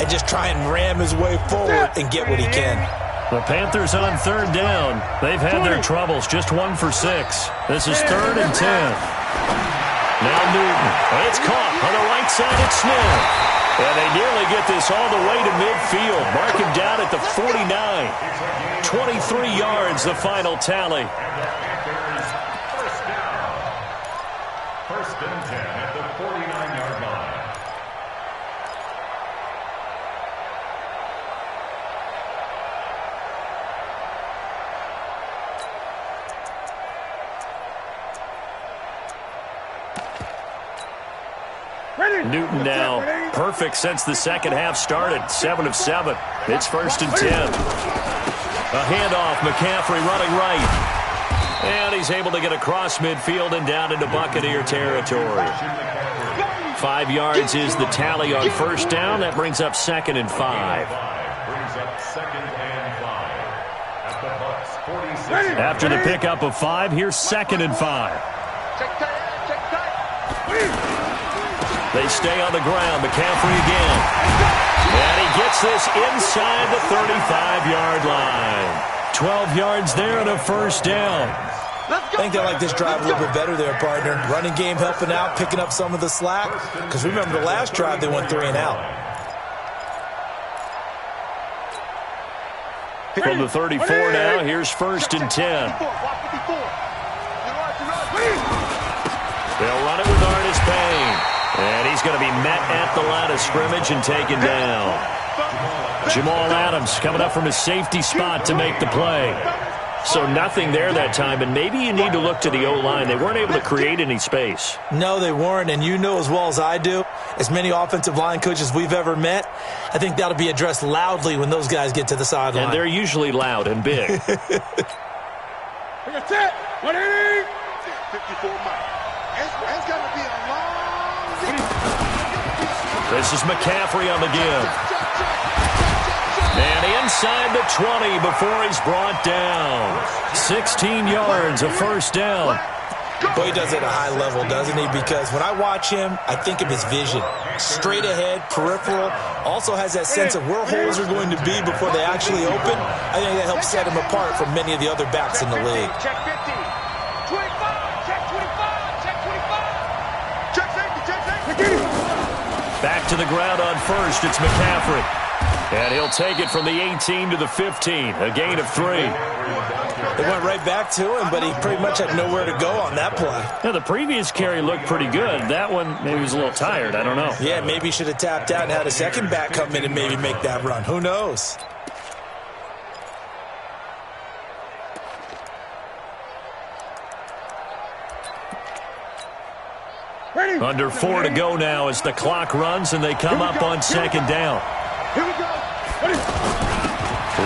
and just try and ram his way forward and get what he can. The Panthers on 3rd down. They've had their troubles. Just 1 for 6. This is 3rd and 10. Now Newton. It's caught on the right side at Smith. And they nearly get this all the way to midfield. Mark him down at the 49. 23 yards, the final tally. And the Panthers first down. 1st and 10 at the 49-yard line. Newton now perfect since the second half started. 7 of 7. It's 1st and 10. A handoff. McCaffrey running right. And he's able to get across midfield and down into Buccaneer territory. 5 yards is the tally on 1st down. That brings up 2nd and 5. Brings up 2nd and 5. At the Bucs 46. After the pickup of 5, here's 2nd and 5. Check tight. They stay on the ground. McCaffrey again. And he gets this inside the 35-yard line. 12 yards there and a 1st down. I think they like this drive a little bit better there, partner. Running game helping out, picking up some of the slack. Because remember the last drive, they went 3 and out. From the 34 now, here's 1st and 10. They'll run it with Artis Payne. And he's going to be met at the line of scrimmage and taken down. Jamal Adams coming up from his safety spot to make the play. So nothing there that time, and maybe you need to look to the O-line. They weren't able to create any space. No, they weren't, and you know as well as I do, as many offensive line coaches we've ever met, I think that'll be addressed loudly when those guys get to the sideline. And they're usually loud and big. That's it. 180. 54 miles. It's got to be a long... This is McCaffrey on the give. And inside the 20 before he's brought down. 16 yards, a first down. Boy, he does it at a high level, doesn't he? Because when I watch him, I think of his vision. Straight ahead, peripheral. Also has that sense of where holes are going to be before they actually open. I think that helps set him apart from many of the other backs in the league. Check 50. 25. Check 25. Check 25. Check safety. Check safety. Back to the ground on first. It's McCaffrey. And he'll take it from the 18 to the 15. A gain of 3. They went right back to him, but he pretty much had nowhere to go on that play. Yeah, the previous carry looked pretty good. That one, maybe he was a little tired. I don't know. Yeah, maybe he should have tapped out and had a second back come in and maybe make that run. Who knows? Ready. Under 4 to go now as the clock runs and they come up on second down. Here we go. Ready.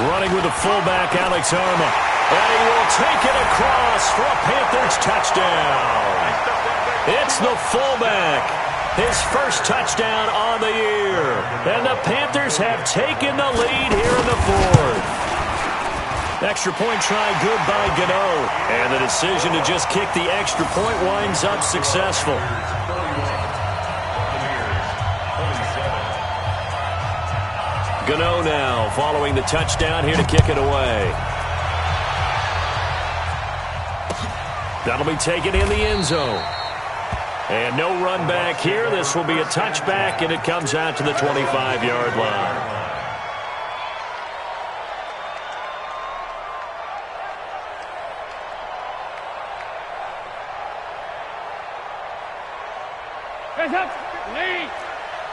Running with the fullback, Alex Arma. And he will take it across for a Panthers touchdown. It's the fullback. His first touchdown on the year. And the Panthers have taken the lead here in the fourth. Extra point try good by Gano. And the decision to just kick the extra point winds up successful. Gano now following the touchdown here to kick it away. That'll be taken in the end zone. And no run back here. This will be a touchback, and it comes out to the 25-yard line. Hands up. Lead.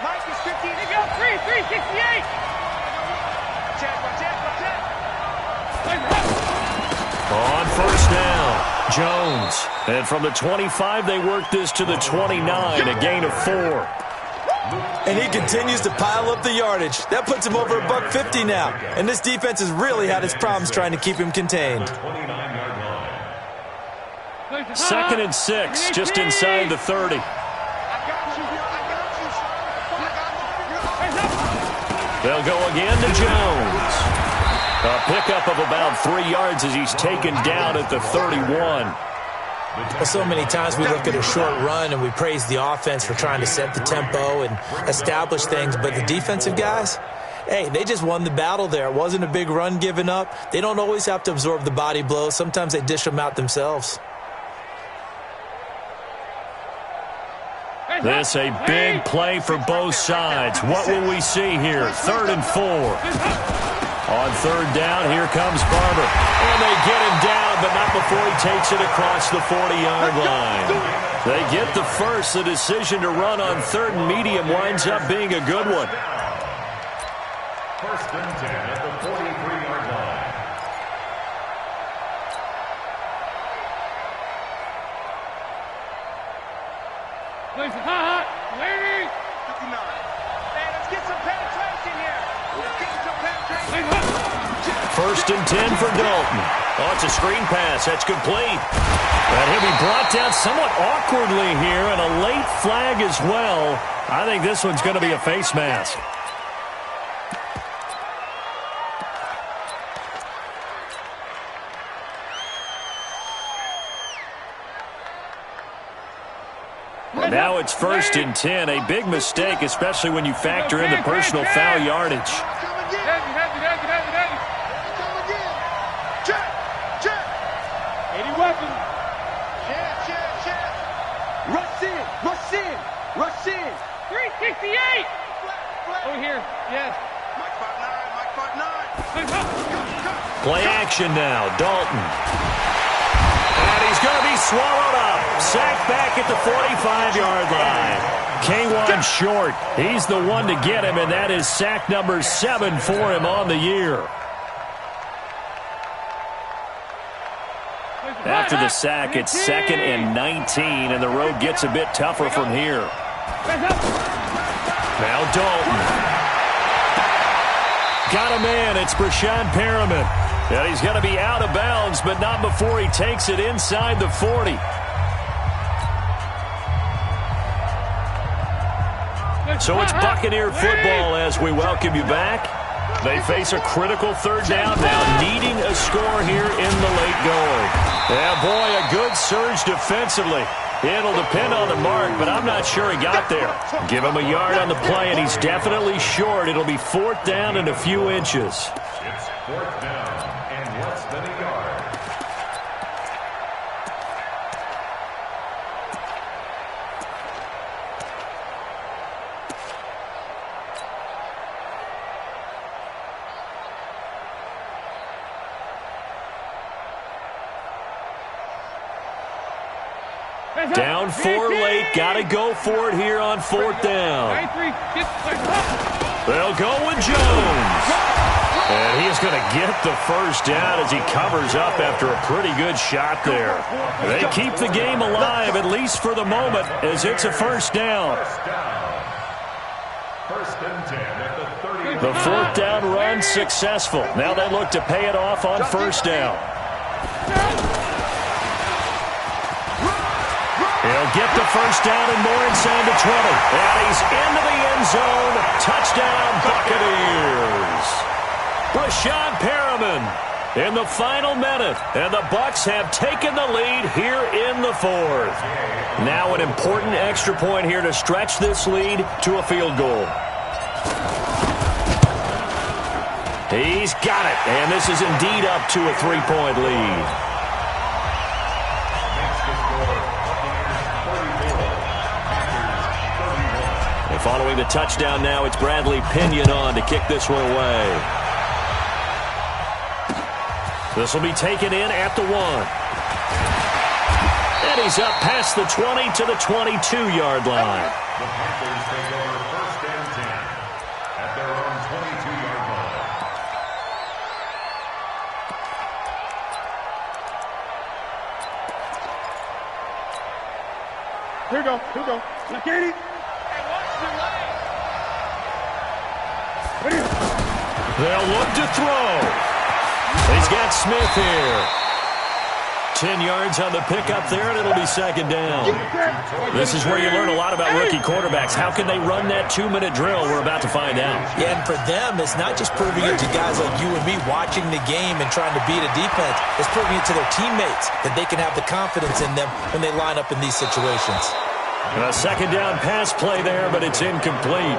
Mike is 15. Here we go. 368. Check. On first down, Jones. And from the 25, they work this to the 29, a gain of 4. And he continues to pile up the yardage. That puts him over $150 now. And this defense has really had its problems trying to keep him contained. 2nd and 6, just inside the 30. They'll go again to Jones. A pickup of about 3 yards as he's taken down at the 31. Well, so many times we look at a short run and we praise the offense for trying to set the tempo and establish things, but the defensive guys, hey, they just won the battle there. It wasn't a big run given up. They don't always have to absorb the body blows. Sometimes they dish them out themselves. This a big play for both sides. What will we see here? 3rd and 4. On 3rd down, here comes Barber. And they get him down, but not before he takes it across the 40-yard line. They get the first. The decision to run on 3rd and medium winds up being a good one. 1st and 10 at the 43-yard line. Listen, hot. Lady. 59. Man, let's get some penetration here. Let's get some penetration. 1st and 10 for Dalton. Oh, it's a screen pass. That's complete. And he'll be brought down somewhat awkwardly here, and a late flag as well. I think this one's going to be a face mask. Now it's 1st and 10. A big mistake, especially when you factor in the personal foul yardage. Heavy. Come again. Check. 80 weapons. Check. Rush in. 368. Over here. Yes. Mike 5'9". Play action now. Dalton. And he's going to be swallowed up. Sacked back at the 45-yard line. K1 short. He's the one to get him, and that is sack number 7 for him on the year. After the sack, it's 2nd and 19, and the road gets a bit tougher from here. Now Dalton. Got a man. It's Brashawn Perriman. And he's going to be out of bounds, but not before he takes it inside the 40. So it's Buccaneer football as we welcome you back. They face a critical 3rd down now, needing a score here in the late going. Yeah, boy, a good surge defensively. It'll depend on the mark, but I'm not sure he got there. Give him a yard on the play, and he's definitely short. It'll be 4th down and a few inches. It's 4th down and less than a yard. Down 4 late. Got to go for it here on 4th down. They'll go with Jones. And he is going to get the first down as he covers up after a pretty good shot there. They keep the game alive, at least for the moment, as it's a 1st down. 1st and 10 at the 30. The 4th down run successful. Now they look to pay it off on 1st down. He'll get the first down and more inside the 20. And he's into the end zone. Touchdown, Buccaneers. Brashawn Perriman in the final minute. And the Bucs have taken the lead here in the 4th. Now an important extra point here to stretch this lead to a field goal. He's got it. And this is indeed up to a 3-point lead. Following the touchdown now, it's Bradley Pinion on to kick this one away. This will be taken in at the 1. And he's up past the 20 to the 22-yard line. The Panthers take over 1st and 10 at their own 22-yard line. Here we go. Here we go. Look at it. They'll look to throw. He's got Smith here. 10 yards on the pickup there, and it'll be 2nd down. This is where you learn a lot about rookie quarterbacks. How can they run that 2-minute drill? We're about to find out. Yeah, and for them, it's not just proving it to guys like you and me watching the game and trying to beat a defense. It's proving it to their teammates that they can have the confidence in them when they line up in these situations. A 2nd down pass play there, but it's incomplete.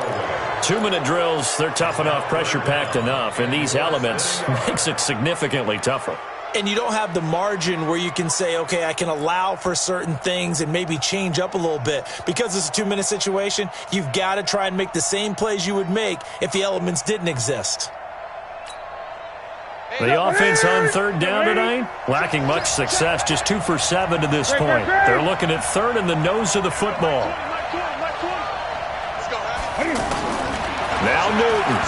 2-minute drills, they're tough enough, pressure-packed enough, and these elements makes it significantly tougher. And you don't have the margin where you can say, okay, I can allow for certain things and maybe change up a little bit. Because it's a 2-minute situation, you've got to try and make the same plays you would make if the elements didn't exist. The offense on 3rd down tonight, lacking much success, just 2 for 7 to this point. They're looking at 3rd in the nose of the football. Now Newton.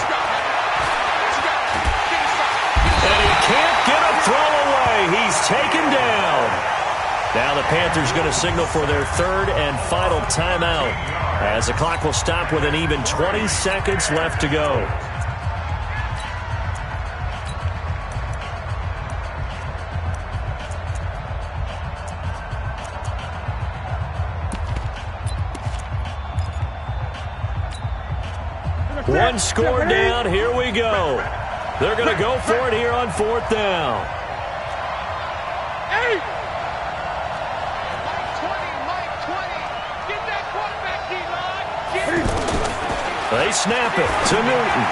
And he can't get a throw away. He's taken down. Now the Panthers going to signal for their 3rd and final timeout, as the clock will stop with an even 20 seconds left to go. One score down. Here we go. They're going to go for it here on 4th down. Hey! Mike 20. Get that quarterback, D-line. They snap it to Newton.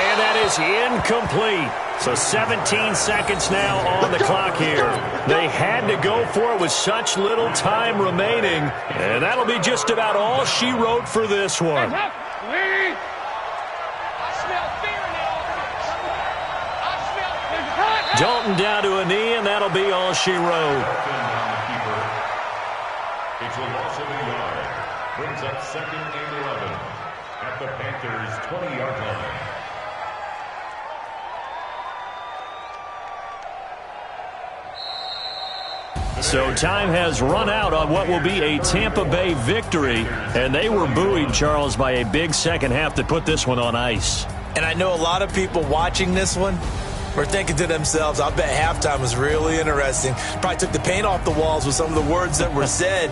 And that is incomplete. So 17 seconds now on the clock here. They had to go for it with such little time remaining. And that'll be just about all she wrote for this one. Dalton down to a knee, and that'll be all she wrote. It's a loss of a yard. Brings up 2nd and 11 at the Panthers' 20-yard line. So time has run out on what will be a Tampa Bay victory, and they were buoyed, Charles, by a big second half that put this one on ice. And I know a lot of people watching this one were thinking to themselves, I bet halftime was really interesting. Probably took the paint off the walls with some of the words that were said.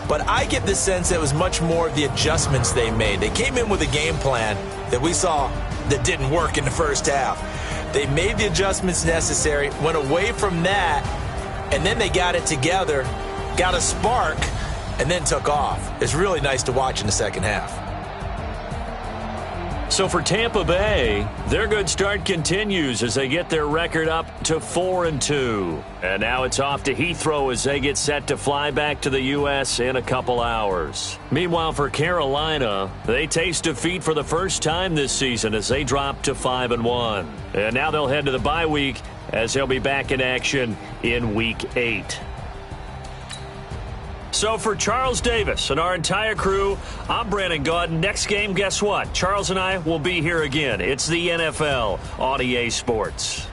But I get the sense that it was much more of the adjustments they made. They came in with a game plan that we saw that didn't work in the first half. They made the adjustments necessary, went away from that, and then they got it together, got a spark, and then took off. It's really nice to watch in the second half. So for Tampa Bay, their good start continues as they get their record up to 4-2. And now it's off to Heathrow as they get set to fly back to the U.S. in a couple hours. Meanwhile, for Carolina, they taste defeat for the first time this season as they drop to 5-1. And now they'll head to the bye week as they'll be back in action in Week 8. So for Charles Davis and our entire crew, I'm Brandon Gaudin. Next game, guess what? Charles and I will be here again. It's the NFL on EA Sports.